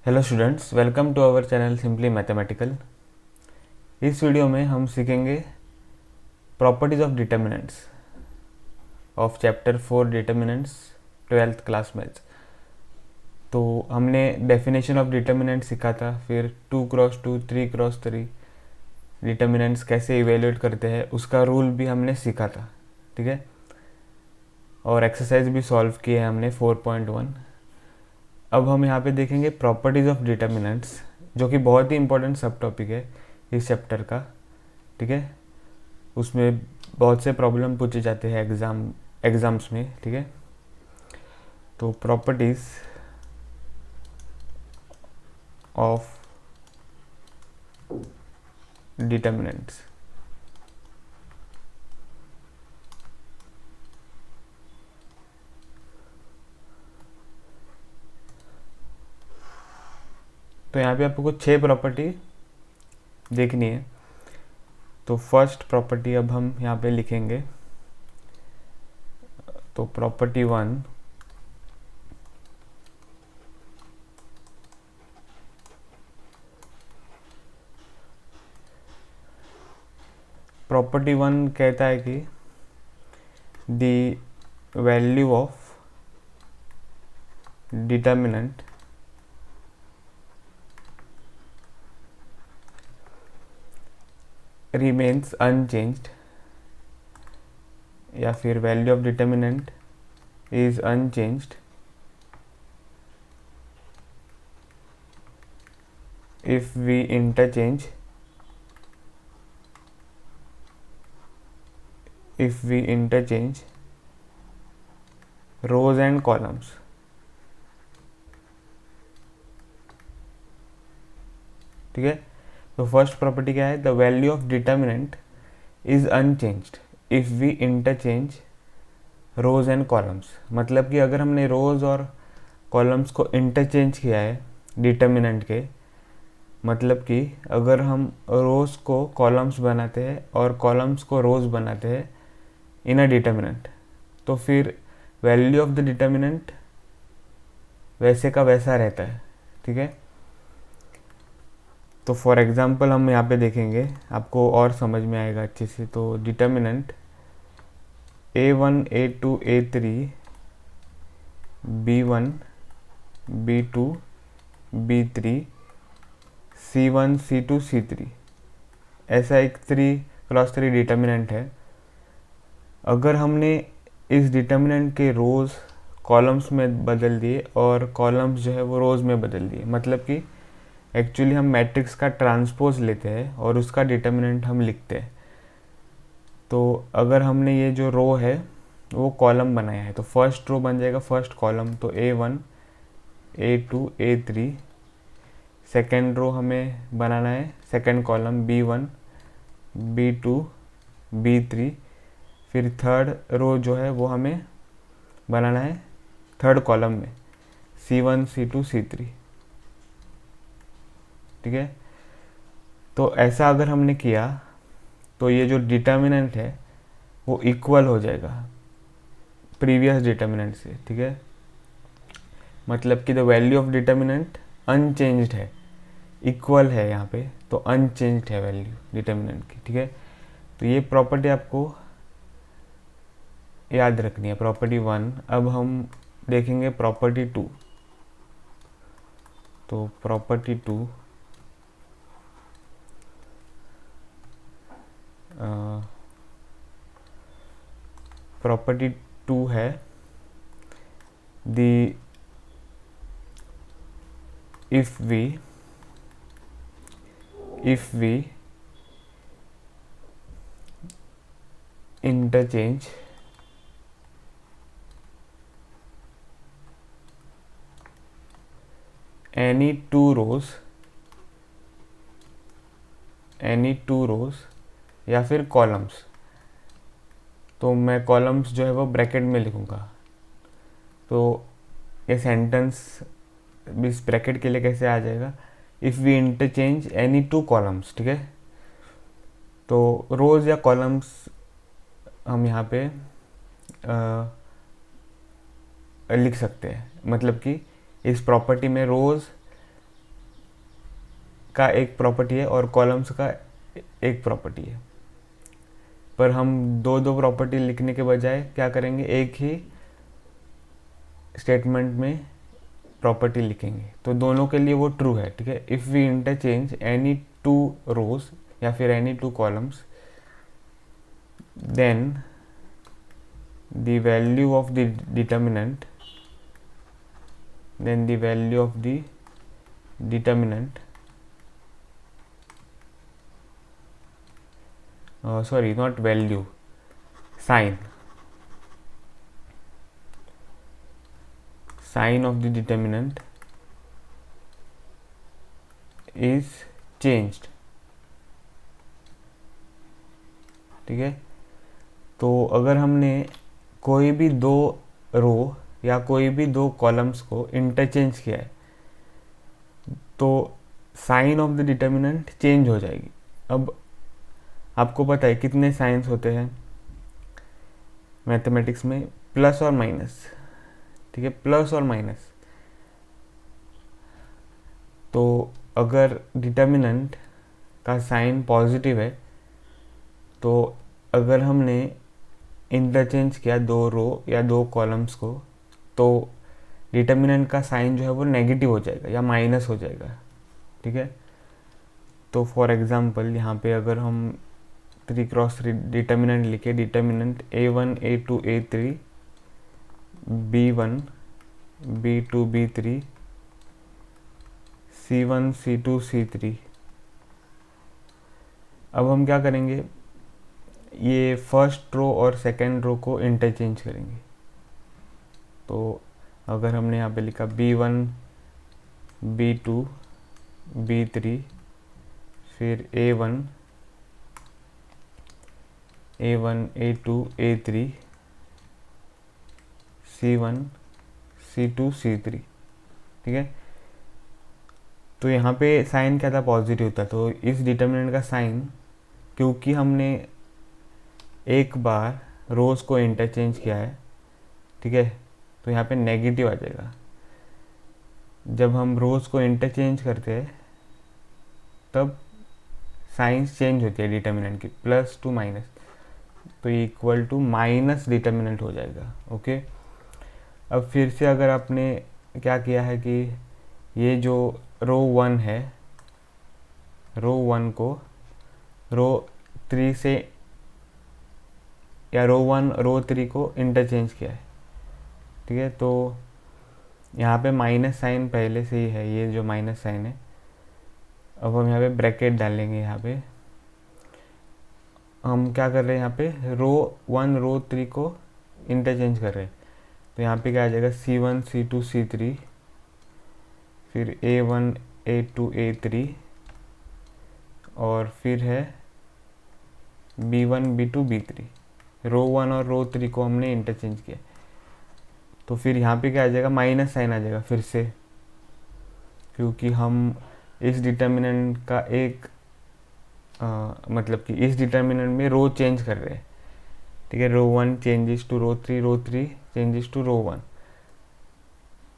Hello students, welcome to our channel simply mathematical. इस video में हम सीखेंगे properties of determinants of chapter 4 determinants 12th class maths. तो हमने डेफिनेशन ऑफ डिटर्मिनेंट सीखा था, फिर 2x2 3x3 डिटर्मिनेंट्स कैसे इवेल्युएट करते हैं उसका रूल भी हमने सीखा था, ठीक है। और एक्सरसाइज भी सॉल्व किए हैं हमने 4.1। अब हम यहाँ पे देखेंगे प्रॉपर्टीज़ ऑफ डिटर्मिनेंट्स, जो कि बहुत ही इंपॉर्टेंट सब टॉपिक है इस चैप्टर का, ठीक है। उसमें बहुत से प्रॉब्लम पूछे जाते हैं एग्ज़ाम्स में, ठीक है। तो प्रॉपर्टीज़ ऑफ डिटर्मिनेंट्स। तो यहाँ पे आपको कुछ 6 प्रॉपर्टी देखनी है। तो फर्स्ट प्रॉपर्टी अब हम यहाँ पे लिखेंगे। तो प्रॉपर्टी 1, प्रॉपर्टी 1 कहता है कि the value of determinant remains unchanged, या फिर value of determinant is unchanged if we interchange rows and columns। ठीक है। तो फर्स्ट प्रॉपर्टी क्या है? The value of determinant is unchanged if we interchange rows and columns. मतलब कि अगर हमने रोज और कॉलम्स को इंटरचेंज किया है डिटर्मिनेंट के, मतलब कि अगर हम रोज को कॉलम्स बनाते हैं और कॉलम्स को रोज बनाते हैं इन अ डिटर्मिनेंट, तो फिर वैल्यू ऑफ द डिटर्मिनेंट वैसे का वैसा रहता है, ठीक है। तो फॉर एग्जांपल हम यहाँ पे देखेंगे, आपको और समझ में आएगा अच्छे से। तो determinant a1 a2 a3 b1 b2 b3 c1 c2 c3 ऐसा एक 3x3 डिटर्मिनेंट है। अगर हमने इस डिटर्मिनेंट के रोज़ कॉलम्स में बदल दिए और कॉलम्स जो है वो रोज़ में बदल दिए, मतलब कि एक्चुअली हम मैट्रिक्स का ट्रांसपोज लेते हैं और उसका डिटर्मिनेंट हम लिखते हैं। तो अगर हमने ये जो रो है वो कॉलम बनाया है, तो फर्स्ट रो बन जाएगा फर्स्ट कॉलम, तो a1 a2 a3। Second row हमें बनाना है second column b1 b2 b3। फिर थर्ड रो जो है वो हमें बनाना है थर्ड कॉलम में c1 c2 c3, ठीक है। तो ऐसा अगर हमने किया तो ये जो डिटर्मिनेंट है वो इक्वल हो जाएगा प्रीवियस डिटर्मिनेंट से, ठीक है। मतलब कि the value of determinant unchanged है, इक्वल है यहाँ पे, तो अनचेंज्ड है वैल्यू डिटर्मिनेंट की, ठीक है। तो ये प्रॉपर्टी आपको याद रखनी है, प्रॉपर्टी 1। अब हम देखेंगे प्रॉपर्टी 2। तो प्रॉपर्टी 2 प्रॉपर्टी 2 है दी if we interchange any two rows या फिर कॉलम्स। तो मैं कॉलम्स जो है वो ब्रैकेट में लिखूँगा। तो ये सेंटेंस इस ब्रैकेट के लिए कैसे आ जाएगा? If we interchange any two columns, ठीक है। तो रोज़ या कॉलम्स हम यहाँ पे लिख सकते हैं, मतलब कि इस प्रॉपर्टी में रोज़ का एक प्रॉपर्टी है और कॉलम्स का एक प्रॉपर्टी है। पर हम दो दो प्रॉपर्टी लिखने के बजाय क्या करेंगे, एक ही स्टेटमेंट में प्रॉपर्टी लिखेंगे, तो दोनों के लिए वो ट्रू है। ठीक है, if we interchange any two rows या फिर any two columns, then the value of the determinant sorry, not value, sign of the determinant is changed। ठीक है, तो अगर हमने कोई भी दो रो या कोई भी दो कॉलम्स को इंटरचेंज किया है तो sign of the determinant change हो जाएगी। अब आपको पता है कितने साइंस होते हैं मैथमेटिक्स में, प्लस और माइनस। ठीक है, प्लस और माइनस। तो अगर डिटर्मिनेंट का साइन पॉजिटिव है तो अगर हमने इंटरचेंज किया दो रो या दो कॉलम्स को तो डिटर्मिनेंट का साइन जो है वो नेगेटिव हो जाएगा या माइनस हो जाएगा। ठीक है, तो फॉर एग्जांपल यहाँ पे अगर हम 3x3 डिटर्मिनेंट लिखे, determinant a1 a2 a3 b1 b2 b3 c1 c2 c3, अब हम क्या करेंगे, ये फर्स्ट रो और सेकेंड रो को इंटरचेंज करेंगे। तो अगर हमने यहाँ पे लिखा b1 b2 b3 फिर a1 a2 a3 c1 c2 c3। ठीक है, तो यहाँ पे साइन क्या था, पॉजिटिव था। तो इस डिटर्मिनेंट का साइन, क्योंकि हमने एक बार रोज को इंटरचेंज किया है, ठीक है, तो यहाँ पे नेगेटिव आ जाएगा। जब हम रोज को इंटरचेंज करते हैं तब साइंस चेंज होती है डिटर्मिनेंट की, प्लस टू माइनस, तो इक्वल टू माइनस डिटर्मिनेंट हो जाएगा। ओके, अब फिर से अगर आपने क्या किया है कि ये जो रो 1 है, रो 1 को रो 3 से, या रो 1 रो 3 को इंटरचेंज किया है। ठीक है, तो यहाँ पे माइनस साइन पहले से ही है, ये जो माइनस साइन है। अब हम यहाँ पे ब्रैकेट डालेंगे। यहाँ पे हम क्या कर रहे हैं, यहाँ पे रो 1 रो 3 को इंटरचेंज कर रहे हैं, तो यहाँ पे क्या आ जाएगा, c1 c2 c3 फिर a1 a2 a3 और फिर है b1 b2 b3। रो 1 और रो 3 को हमने इंटरचेंज किया, तो फिर यहाँ पे क्या आ जाएगा, माइनस साइन आ जाएगा फिर से, क्योंकि हम इस डिटर्मिनेंट का एक मतलब कि इस डिटर्मिनेंट में रो चेंज कर रहे हैं। ठीक है, row 1 changes to row 3, row 3 changes to row 1,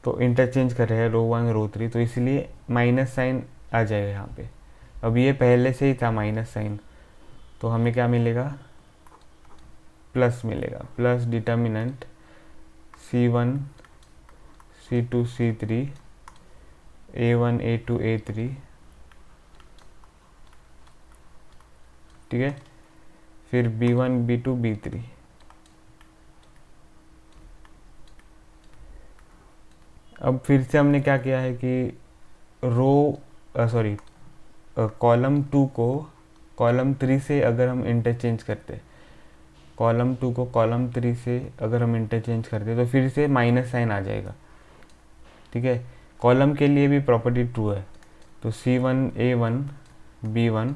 तो इंटरचेंज कर रहे हैं रो 1 रो 3, तो इसलिए माइनस साइन आ जाएगा यहाँ पे। अब ये पहले से ही था माइनस साइन, तो हमें क्या मिलेगा, प्लस मिलेगा, plus determinant c1 c2 c3 a1 a2 a3। ठीक है, फिर b1 b2 b3। अब फिर से हमने क्या किया है कि रो सॉरी कॉलम 2 को कॉलम 3 से अगर हम इंटरचेंज करते, कॉलम 2 को कॉलम 3 से अगर हम इंटरचेंज करते तो फिर से माइनस साइन आ जाएगा। ठीक है, कॉलम के लिए भी प्रॉपर्टी ट्रू है, तो c1 a1 b1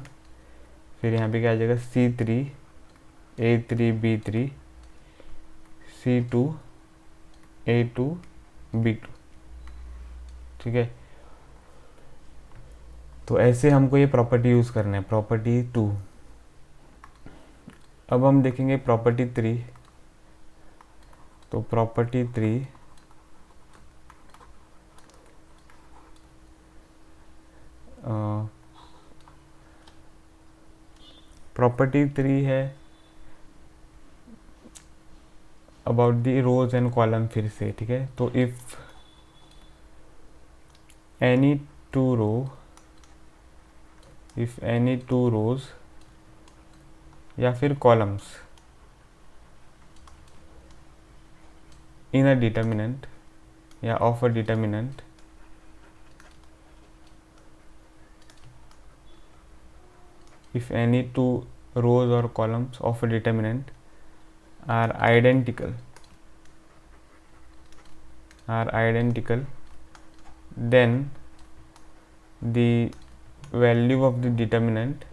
फिर यहाँ पे क्या आ जाएगा, c3 a3 b3 c2 a2 b2। ठीक है, तो ऐसे हमको ये प्रॉपर्टी यूज़ करना है, प्रॉपर्टी 2। अब हम देखेंगे प्रॉपर्टी 3। तो प्रॉपर्टी 3 प्रॉपर्टी 3 है about the rows and column फिर से, ठीक है। तो इफ एनी टू रोज या फिर कॉलम्स इन अ डिटर्मिनेंट या of a determinant if any two rows or columns of a determinant are identical then the value of the determinant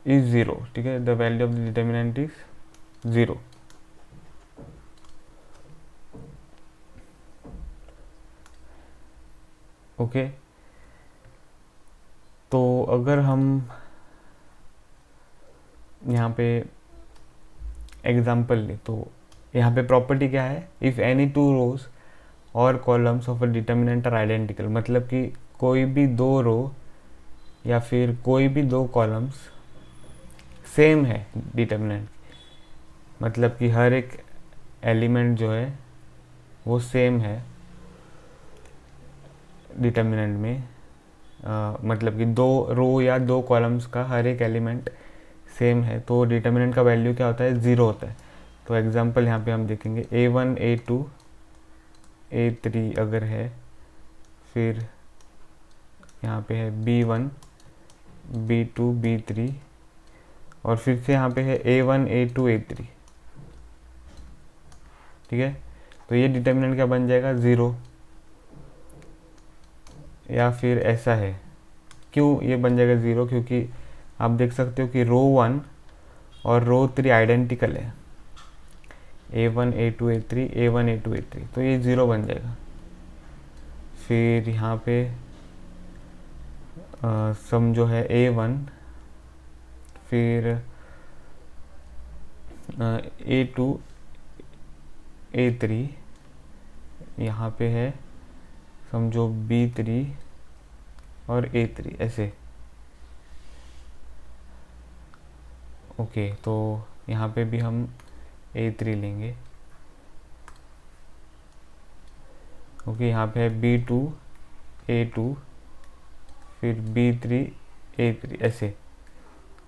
is 0, ठीक है। the value of the determinant is 0। Okay, तो अगर हम यहाँ पे example ले तो यहाँ पे प्रॉपर्टी क्या है, इफ़ एनी टू रोज और columns of a determinant are identical, मतलब कि कोई भी दो रो या फिर कोई भी दो कॉलम्स सेम है डिटर्मिनेंट, मतलब कि हर एक एलिमेंट जो है वो सेम है डिटर्मिनेंट में, मतलब कि दो रो या दो कॉलम्स का हर एक एलिमेंट सेम है, तो डिटर्मिनेंट का वैल्यू क्या होता है, 0 होता है। तो एग्जांपल यहाँ पे हम देखेंगे A1 A2 A3 अगर है, फिर यहाँ पे है B1 B2 B3 और फिर से यहाँ पे है A1 A2 A3, ठीक है। तो ये डिटर्मिनेंट क्या बन जाएगा, 0। या फिर ऐसा है, क्यों ये बन जाएगा 0, क्योंकि आप देख सकते हो कि रो 1 और रो 3 आइडेंटिकल है, A1 A2 A3 A1 A2 A3, तो ये 0 बन जाएगा। फिर यहाँ पे सम जो है A1 फिर A2 A3, यहाँ पे है समझो B3 और A3 ऐसे। ओके, तो यहाँ पे भी हम A3 लेंगे। ओके, यहाँ पे है B2 A2 फिर B3 A3 ऐसे।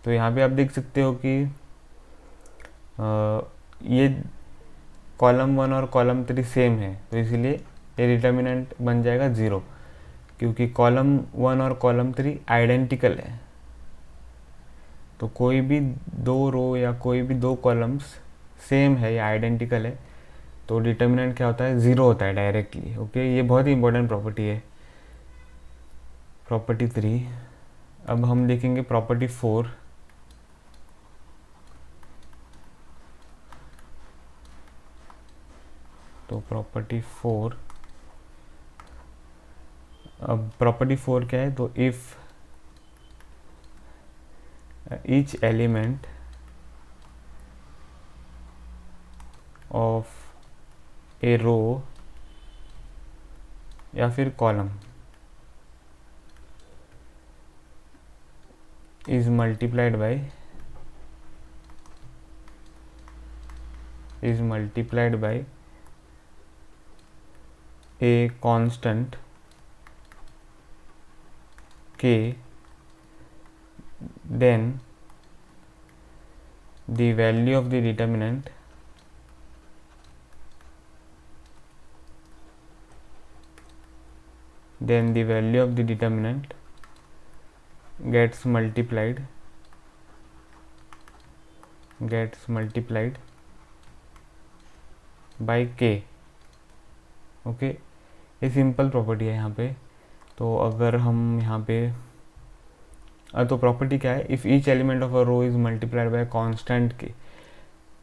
तो यहाँ पे आप देख सकते हो कि ये कॉलम 1 और कॉलम 3 सेम है, तो इसीलिए ये डिटर्मिनेंट बन जाएगा 0, क्योंकि कॉलम 1 और कॉलम 3 आइडेंटिकल है। तो कोई भी दो रो या कोई भी दो कॉलम्स सेम है या आइडेंटिकल है, तो डिटर्मिनेंट क्या होता है, 0 होता है डायरेक्टली। ओके, ये बहुत ही इंपॉर्टेंट प्रॉपर्टी है, प्रॉपर्टी 3। अब हम देखेंगे प्रॉपर्टी 4। तो प्रॉपर्टी 4, अब प्रॉपर्टी 4 क्या है, तो if each element of a row या फिर column is multiplied by a constant k, then the value of the determinant gets multiplied by k। Okay, ये सिंपल प्रॉपर्टी है यहाँ पे। तो अगर हम यहाँ पे तो प्रॉपर्टी क्या है, if each element of a row is multiplied by constant K,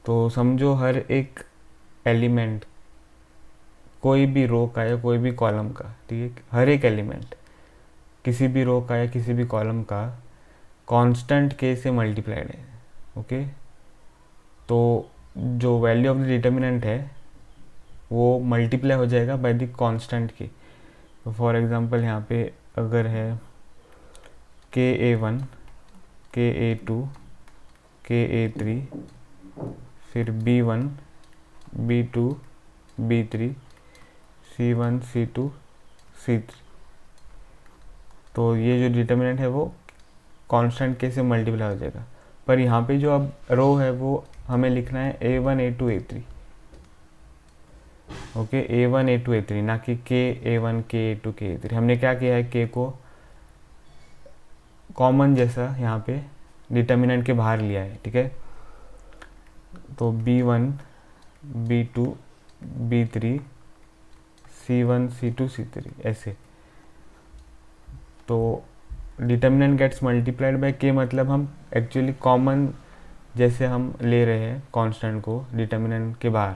तो समझो हर एक एलिमेंट कोई भी रो का या कोई भी कॉलम का, ठीक है, हर एक एलिमेंट किसी भी रो का या किसी भी कॉलम का कांस्टेंट के से मल्टीप्लाइड है। ओके, तो जो वैल्यू ऑफ द डिटर्मिनेंट है वो मल्टीप्लाई हो जाएगा बाय द कांस्टेंट के। तो फॉर एग्जांपल यहाँ पे अगर है KA1, KA2, KA3, फिर B1, B2, B3, C1, C2, C3, तो ये जो डिटर्मिनेंट है वो कांस्टेंट के से मल्टीप्लाई हो जाएगा। पर यहाँ पे जो अब रो है वो हमें लिखना है A1, A2, A3, okay, A1, A2, A3, ना कि KA1, KA2, KA3। हमने क्या किया है, K को कॉमन जैसा यहाँ पे डिटर्मिनेंट के बाहर लिया है, ठीक है। तो B1, B2, B3, C1, C2, C3 ऐसे। तो determinant gets multiplied by K, मतलब हम एक्चुअली कॉमन जैसे हम ले रहे हैं कांस्टेंट को डिटर्मिनेंट के बाहर,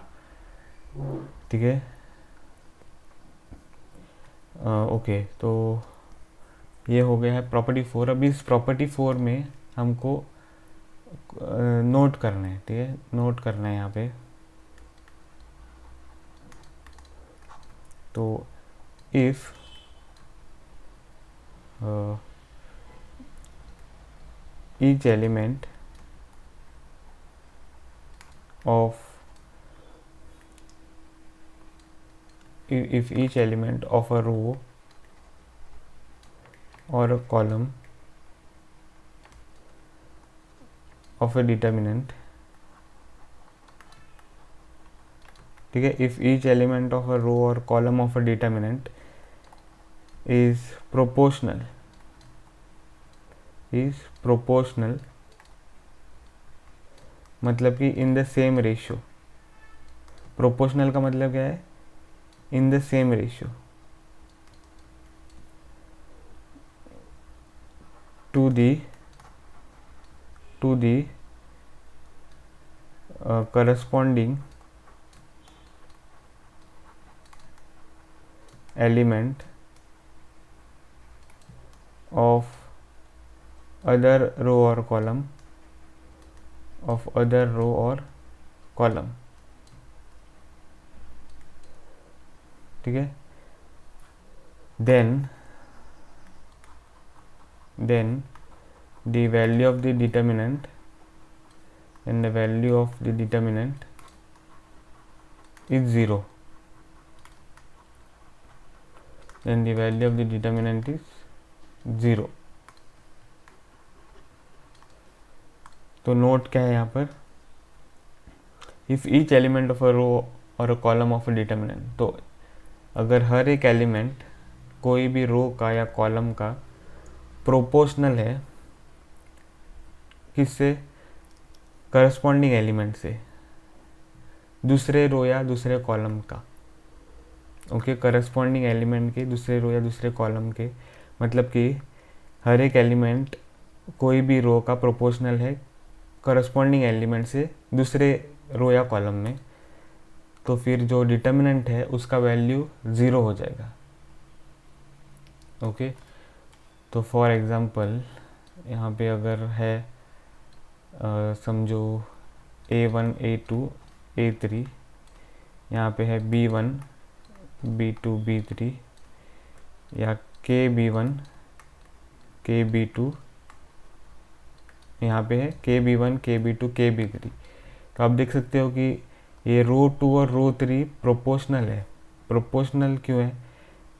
ठीक है। ओके, तो ये हो गया है प्रॉपर्टी 4। अभी इस प्रॉपर्टी 4 में हमको नोट करना है, ठीक है, नोट करना है यहाँ पे। तो if each element of if each element of a row or a column of a determinant, ठीक है, if each element of a row or column of a determinant is proportional मतलब कि in the same ratio. Proportional का मतलब क्या है, in the same ratio to the corresponding element of other row or column ठीक है। then the value of the determinant and the value of the determinant is 0, then the value of the determinant is 0। तो note क्या है यहाँ पर, if each element of a row और a column of a determinant, तो अगर हर एक element कोई भी रो का या कॉलम का प्रोपोर्शनल है किससे, करस्पॉन्डिंग एलिमेंट से, दूसरे रो या दूसरे कॉलम का, ओके, करस्पॉन्डिंग एलिमेंट के दूसरे रो या दूसरे कॉलम के, मतलब कि हर एक एलिमेंट कोई भी रो का प्रोपोर्शनल है करस्पॉन्डिंग एलिमेंट से दूसरे रो या कॉलम में, तो फिर जो डिटर्मिनेंट है उसका वैल्यू 0 हो जाएगा, ओके। तो फॉर एग्जांपल यहाँ पे अगर है समझो A1, A2, A3, यहाँ पे है B1, B2, B3, या KB1, KB2, यहाँ पे है KB1, KB2, KB3। तो आप देख सकते हो कि ये रो 2 और रो 3 प्रोपोर्शनल है। प्रोपोर्शनल क्यों है,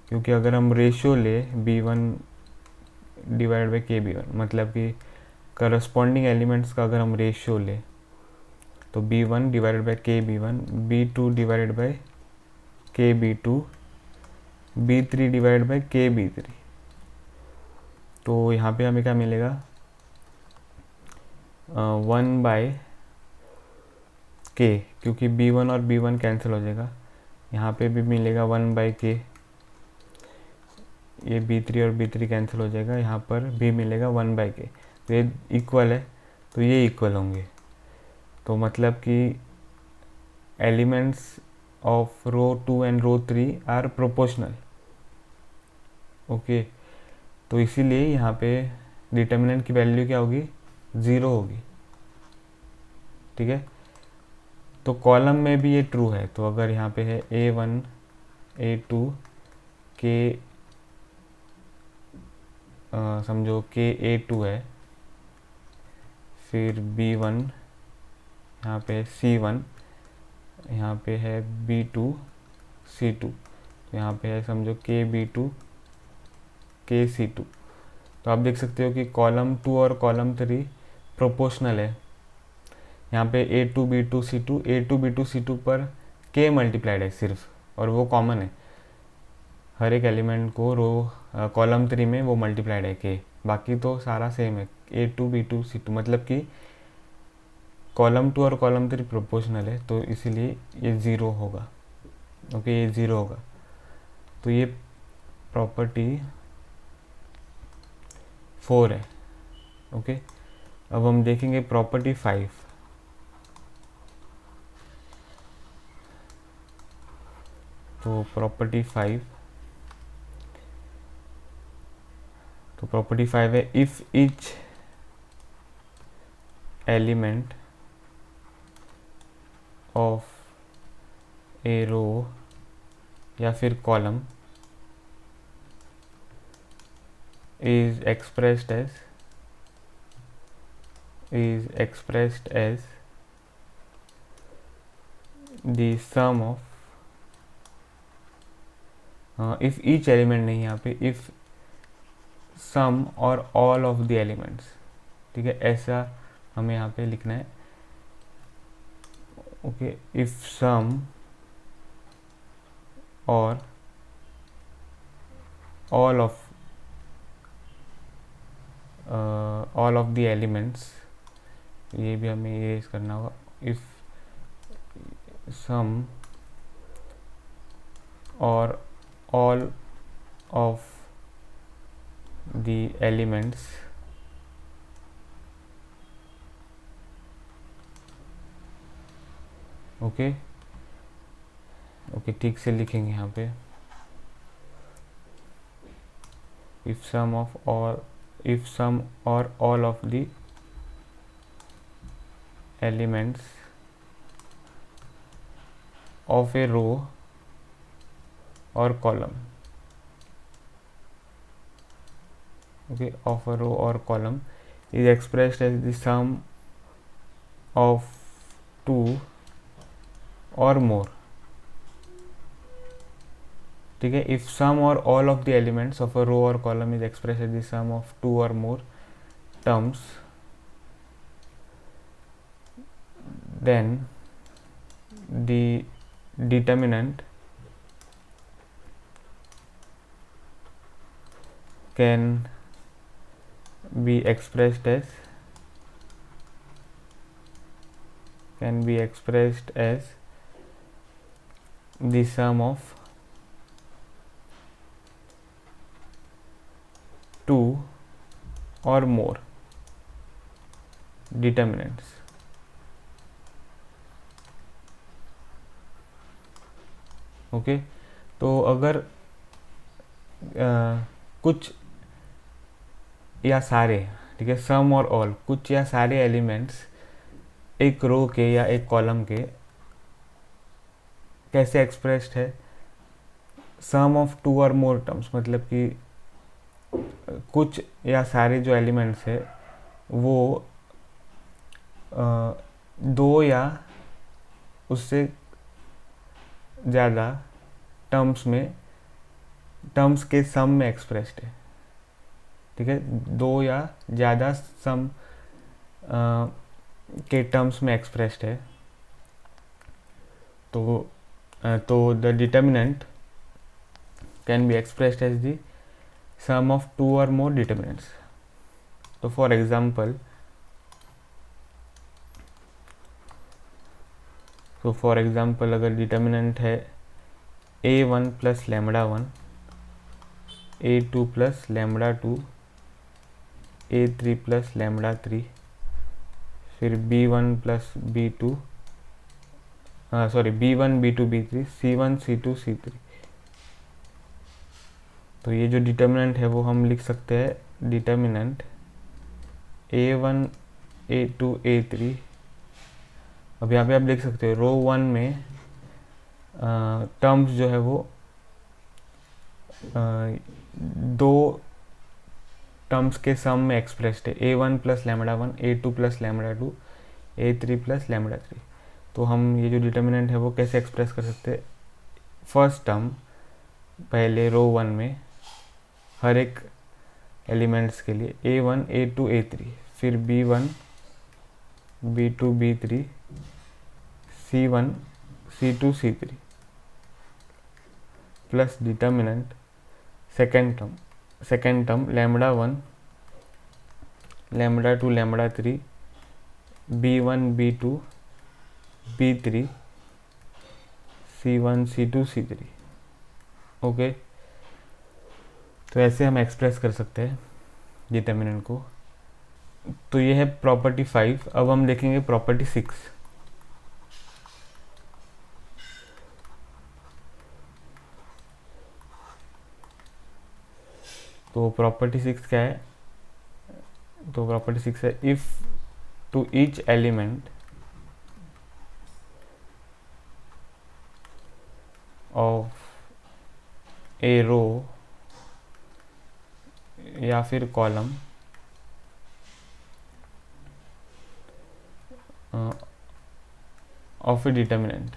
क्योंकि अगर हम रेशियो ले B1 डिवाइड बाई KB1, मतलब कि करस्पॉन्डिंग एलिमेंट्स का अगर हम रेशियो ले तो B1 divided by KB1, B2 divided by KB2, B3 divided by KB3, तो यहाँ पे हमें क्या मिलेगा, 1 बाय K, क्योंकि B1 और B1 कैंसिल हो जाएगा, यहाँ पे भी मिलेगा 1 बाय K, ये B3 और B3 कैंसिल हो जाएगा, यहाँ पर भी मिलेगा 1 बाय K, तो ये इक्वल है, तो ये इक्वल होंगे। तो मतलब कि elements of row 2 and row 3 are proportional, okay. तो इसीलिए यहाँ पे डिटर्मिनेंट की वैल्यू क्या होगी, 0 होगी, ठीक है। तो कॉलम में भी ये ट्रू है। तो अगर यहाँ पे है A1 A2 के समझो के A2 है, फिर B1, यहाँ पे C1, यहाँ पे है B2 C2, तो यहाँ पे है समझो के B2 के C2। तो आप देख सकते हो कि कॉलम 2 और कॉलम 3 प्रोपोर्शनल है। यहाँ पे A2 B2 C2, A2 B2 C2 पर K मल्टीप्लाइड है सिर्फ, और वो कॉमन है। हर एक एलिमेंट को कॉलम 3 में वो मल्टीप्लाइड है K, बाकी तो सारा सेम है A2 B2 C2, मतलब कि कॉलम 2 और कॉलम 3 प्रोपोर्शनल है, तो इसीलिए ये 0 होगा। ओके, ये 0 होगा। तो ये प्रॉपर्टी 4 है। ओके, अब हम देखेंगे प्रॉपर्टी 5। तो प्रॉपर्टी 5 है, if each element of a row या फिर column is expressed as the sum of if each element नहीं, यहाँ पे if sum और all of the elements, ठीक है, ऐसा हमें यहाँ पे लिखना है। ओके, if sum और all of the elements, ये भी हमें इरेज करना होगा। if sum or all of the elements okay, ठीक से लिखेंगे यहाँ पे। if sum or all of the elements of a row or column, okay, of a row or column is expressed as the sum of 2 or more, ठीक है। if sum or all of the elements of a row or column is expressed as the sum of 2 or more terms, then the determinant can be expressed as the sum of 2 or more determinants। Okay, तो अगर कुछ या सारे, ठीक है, सम और all, कुछ या सारे एलिमेंट्स एक रो के या एक कॉलम के कैसे एक्सप्रेस्ड है, सम ऑफ 2 और मोर टर्म्स, मतलब कि कुछ या सारे जो एलिमेंट्स है वो 2 या उससे ज़्यादा टर्म्स के सम में एक्सप्रेस्ड है, ठीक है, 2 या ज़्यादा सम के टर्म्स में एक्सप्रेस्ड है। तो the determinant can be expressed as the sum of 2 और मोर डिटर्मिनेंट्स। तो फॉर एग्जांपल अगर डिटर्मिनेंट है a1 plus lambda 1, a2 plus lambda 2, a3 plus lambda 3, फिर b1 plus b2 b1 b2 b3, c1 c2 c3। तो ये जो determinant है वो हम लिख सकते हैं डिटर्मिनेंट a1 a2 a3 अब यहाँ पे आप देख सकते हो रो 1 में टर्म्स जो है वो दो टर्म्स के सम में एक्सप्रेस्ड है, a1 plus lambda 1, a2 plus lambda 2, a3 plus lambda 3। तो हम ये जो डिटर्मिनेंट है वो कैसे एक्सप्रेस कर सकते हैं? फर्स्ट टर्म पहले रो 1 में हर एक एलिमेंट्स के लिए a1 a2 a3, फिर b1 b2 b3 c1 c2 c3 plus determinant second term lambda 1 lambda 2 lambda 3 b1 b2 b3 c1 c2 c3। Okay, तो ऐसे हम एक्सप्रेस कर सकते हैं डिटर्मिनेंट को। तो ये है प्रॉपर्टी 5। अब हम देखेंगे प्रॉपर्टी 6। तो प्रॉपर्टी 6 क्या है? तो प्रॉपर्टी 6 है if to each element of a row या फिर column of a determinant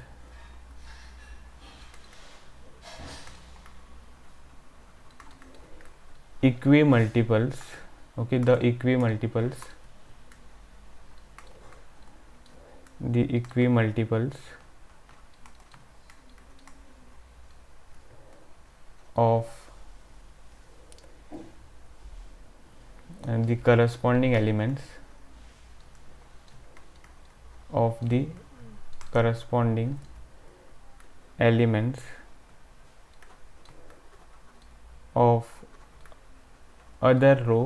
equimultiples, okay, the equimultiples of the corresponding elements of the corresponding elements of other row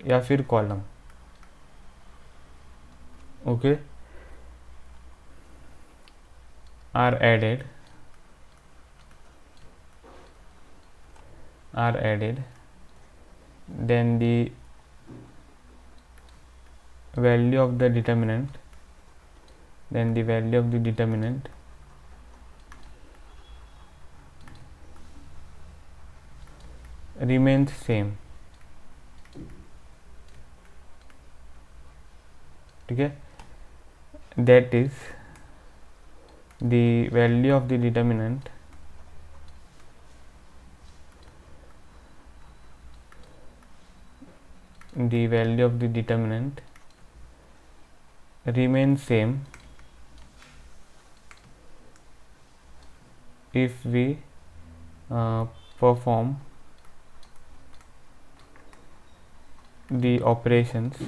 या फिर column. Okay, are added then the value of the determinant remains same। ठीक है, that is the value of the determinant remains same if we perform the operations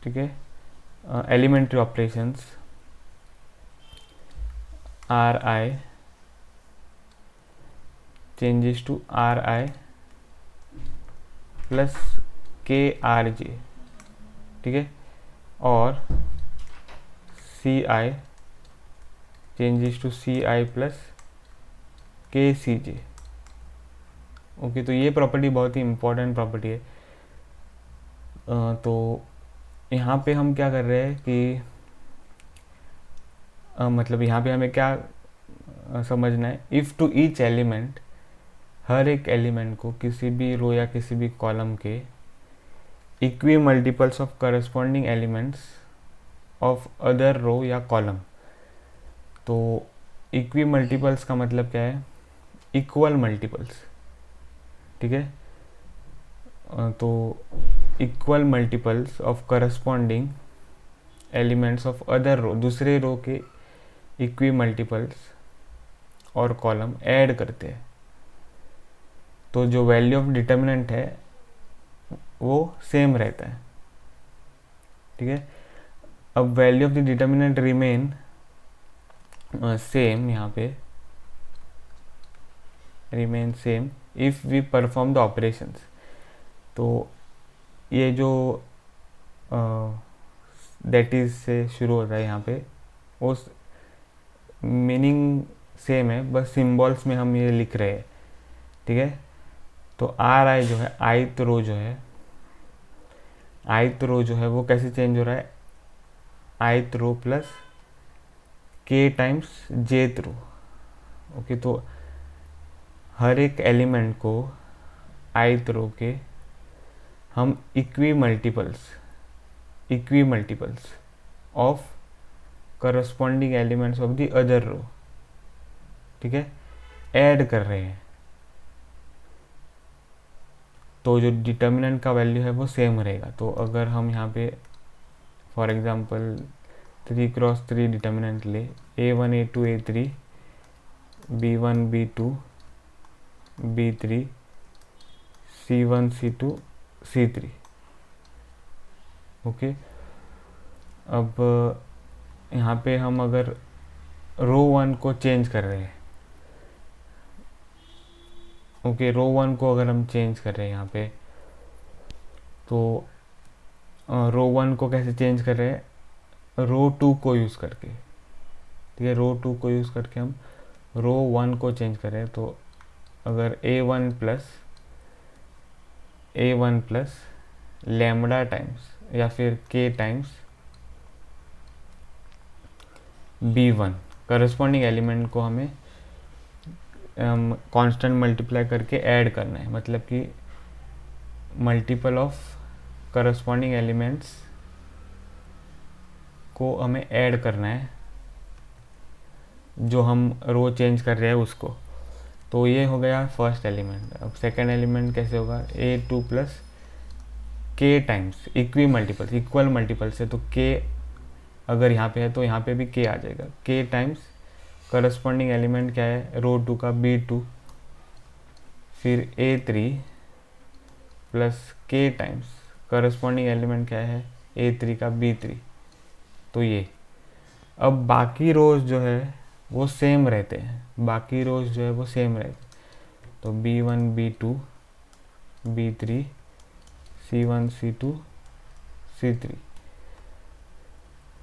ठीक है, elementary operations R I changes to R I plus K R J, ठीक है, और C I changes to C I plus K C J. Okay, तो ये property बहुत ही important property है। तो यहाँ पे हम क्या कर रहे हैं कि मतलब यहाँ पे हमें क्या समझना है, इफ़ टू ईच एलिमेंट, हर एक एलिमेंट को किसी भी रो या किसी भी कॉलम के equimultiples of corresponding elements of other row या कॉलम। तो इक्वी मल्टीपल्स का मतलब क्या है? इक्वल मल्टीपल्स, ठीक है। तो equal multiples of corresponding elements of other row, दूसरे रो के इक्वी मल्टीपल्स और कॉलम ऐड करते हैं, तो जो वैल्यू ऑफ डिटर्मिनेंट है वो सेम रहता है, ठीक है। अब value of the determinant remain same, यहाँ पे remain same if we perform the operations. तो ये जो दैट इज से शुरू होता है यहाँ पे, वो मीनिंग सेम है, बस सिंबल्स में हम ये लिख रहे हैं, ठीक है। तो आर आई जो है, आईथ रो जो है ith रो जो है वो कैसे चेंज हो रहा है, ith row plus k times jth row. Okay, तो हर एक एलिमेंट को ith रो के हम equimultiples of corresponding elements of the other row, ठीक है, ऐड कर रहे हैं। तो जो डिटर्मिनेंट का वैल्यू है वो सेम रहेगा। तो अगर हम यहाँ पे फॉर एग्जांपल 3x3 डिटर्मिनेंट ले, a1 a2 a3 b1 b2 b3 c1 c2 c3। Okay, अब यहाँ पे हम अगर रो 1 को चेंज कर रहे हैं, ओके, रो 1 को अगर हम चेंज कर रहे हैं यहाँ पे, तो रो 1 को कैसे चेंज कर रहे हैं, रो 2 को यूज़ करके, ठीक है, रो 2 को यूज़ करके हम रो 1 को चेंज कर रहे हैं। तो अगर a1 प्लस लैम्बडा टाइम्स या फिर k times b1 corresponding element को हमें कांस्टेंट मल्टीप्लाई करके ऐड करना है, मतलब कि मल्टीपल ऑफ करस्पॉन्डिंग एलिमेंट्स को हमें ऐड करना है जो हम रो चेंज कर रहे हैं उसको। तो ये हो गया फर्स्ट एलिमेंट। अब सेकंड एलिमेंट कैसे होगा, a2 plus k times equal multiple से, तो k अगर यहाँ पे है तो यहाँ पे भी k आ जाएगा, k टाइम्स करस्पॉन्डिंग एलिमेंट क्या है, रो 2 का b2, फिर a3 plus k times corresponding element क्या है, a3 का b3। तो ये अब बाकी रोज जो है वो सेम रहते हैं, तो b1 b2 b3 c1 c2 c3,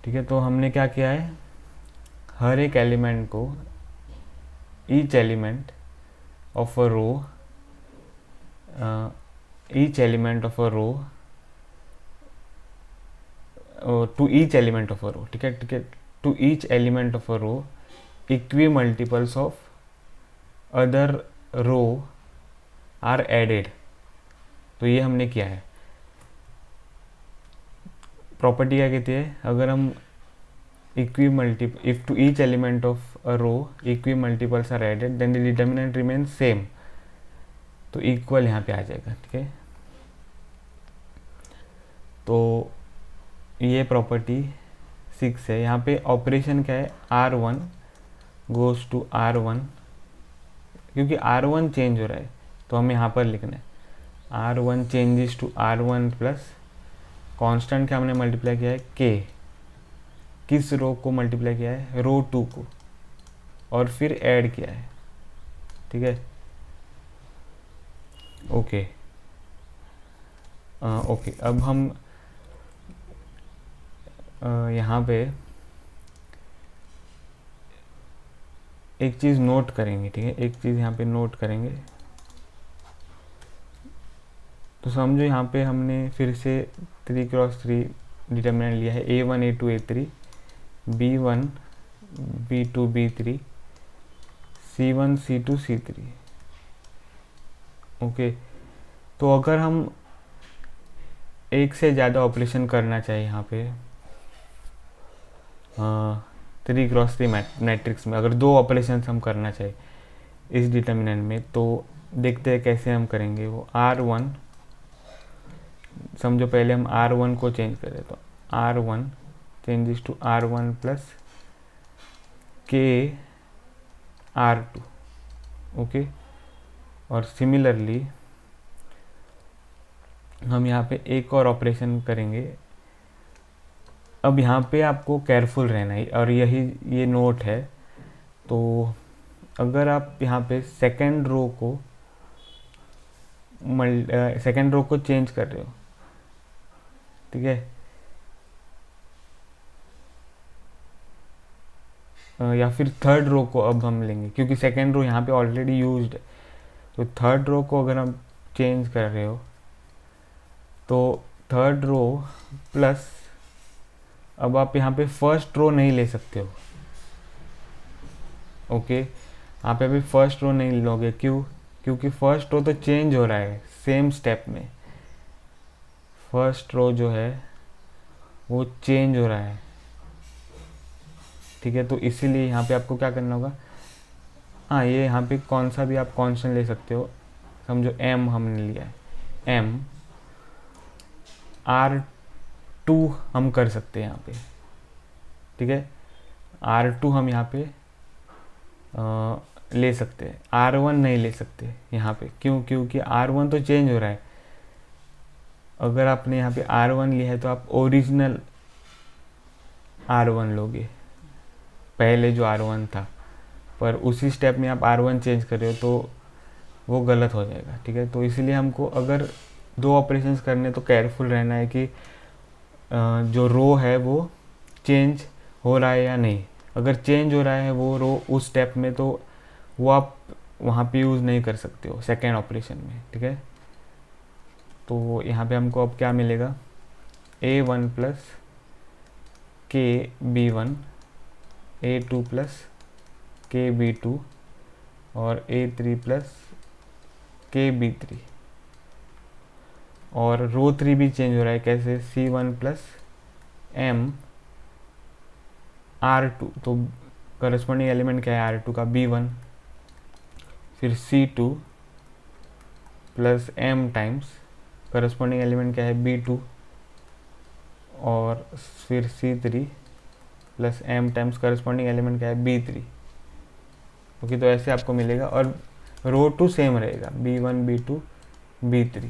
ठीक है। तो हमने क्या किया है, हर एक एलिमेंट को, each element of a row to each element of a row, ठीक है, to each element of a row equimultiples of other row are added. तो ये हमने किया है। प्रॉपर्टी क्या कहती है, अगर हम if to each element of a row equimultiples are added then the determinant remain same. तो इक्वल यहाँ पे आ जाएगा, ठीक है। तो ये प्रॉपर्टी 6 है। यहाँ पे ऑपरेशन क्या है, R1 गोज टू R1, क्योंकि R1 चेंज हो रहा है तो हमें यहाँ पर लिखना है R1 changes to R1 plus constant क्या हमने मल्टीप्लाई किया है, K, किस रो को मल्टीप्लाई किया है, रो 2 को, और फिर ऐड किया है, ठीक है। ओके, अब हम यहाँ पे एक चीज़ नोट करेंगे, ठीक है, एक चीज़ यहाँ पे नोट करेंगे। तो समझो यहाँ पे हमने फिर से 3x3 डिटर्मिनेंट लिया है, a1 a2 a3 b1 b2 b3 c1 c2 c3। Okay, तो अगर हम एक से ज़्यादा ऑपरेशन करना चाहिए यहाँ पे 3x3 मैट्रिक्स में, अगर 2 ऑपरेशन हम करना चाहिए इस डिटर्मिनेंट में, तो देखते हैं कैसे हम करेंगे वो। R1, समझो पहले हम R1 को चेंज करें, तो R1 changes to R1 plus K R2, okay. और सिमिलरली हम यहाँ पे एक और ऑपरेशन करेंगे। अब यहाँ पे आपको केयरफुल रहना है, और ये नोट है। तो अगर आप यहाँ पे सेकेंड रो को चेंज कर रहे हो, ठीक है, या फिर थर्ड रो को अब हम लेंगे, क्योंकि सेकेंड रो यहाँ पे ऑलरेडी यूज्ड है। तो थर्ड रो को अगर हम चेंज कर रहे हो, तो थर्ड रो प्लस, अब आप यहाँ पे फर्स्ट रो नहीं ले सकते हो, ओके। आप अभी फर्स्ट रो नहीं लोगे, क्यों? क्योंकि फर्स्ट रो तो चेंज हो रहा है सेम स्टेप में, फर्स्ट रो जो है वो चेंज हो रहा है, ठीक है। तो इसीलिए यहाँ पे आपको क्या करना होगा, हाँ ये यहाँ पे कौन सा भी आप कांस्टेंट ले सकते हो, समझो m हमने लिया है, m R2 हम कर सकते हैं यहाँ पे, ठीक है। R2 हम यहाँ पे ले सकते हैं, R1 नहीं ले सकते यहाँ पे, क्यों? क्योंकि R1 तो चेंज हो रहा है। अगर आपने यहाँ पे R1 लिया है तो आप ओरिजिनल R1 लोगे, पहले जो R1 था, पर उसी स्टेप में आप R1 चेंज कर रहे हो तो वो गलत हो जाएगा, ठीक है। तो इसीलिए हमको अगर दो ऑपरेशंस करने तो केयरफुल रहना है कि जो रो है वो चेंज हो रहा है या नहीं। अगर चेंज हो रहा है वो रो उस स्टेप में, तो वो आप वहाँ पे यूज़ नहीं कर सकते हो सेकेंड ऑपरेशन में, ठीक है। तो यहाँ पे हमको अब क्या मिलेगा, A1 plus KB1, A2 plus KB2 और A3 प्लस KB3, और रो 3 भी चेंज हो रहा है, कैसे? C1 प्लस M R2, तो करस्पॉन्डिंग एलिमेंट क्या है R2 का, B1, फिर C2 plus M times corresponding element क्या है B2, और फिर C3 plus M times corresponding element क्या है B3, ओके। तो ऐसे आपको मिलेगा, और रो 2 सेम रहेगा, B1 B2 B3।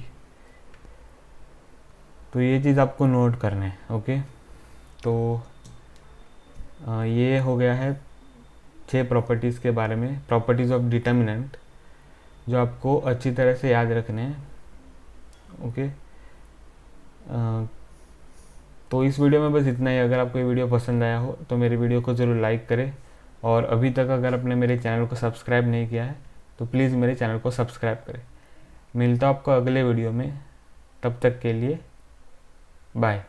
तो ये चीज़ आपको नोट करना है, ओके। तो ये हो गया है 6 प्रॉपर्टीज़ के बारे में, प्रॉपर्टीज़ ऑफ डिटर्मिनेंट, जो आपको अच्छी तरह से याद रखने हैं, ओके। तो इस वीडियो में बस इतना ही। अगर आपको ये वीडियो पसंद आया हो तो मेरे वीडियो को ज़रूर लाइक करें, और अभी तक अगर आपने मेरे चैनल को सब्सक्राइब नहीं किया है तो प्लीज़ मेरे चैनल को सब्सक्राइब करें। मिलता हूँ आपको अगले वीडियो में, तब तक के लिए बाय।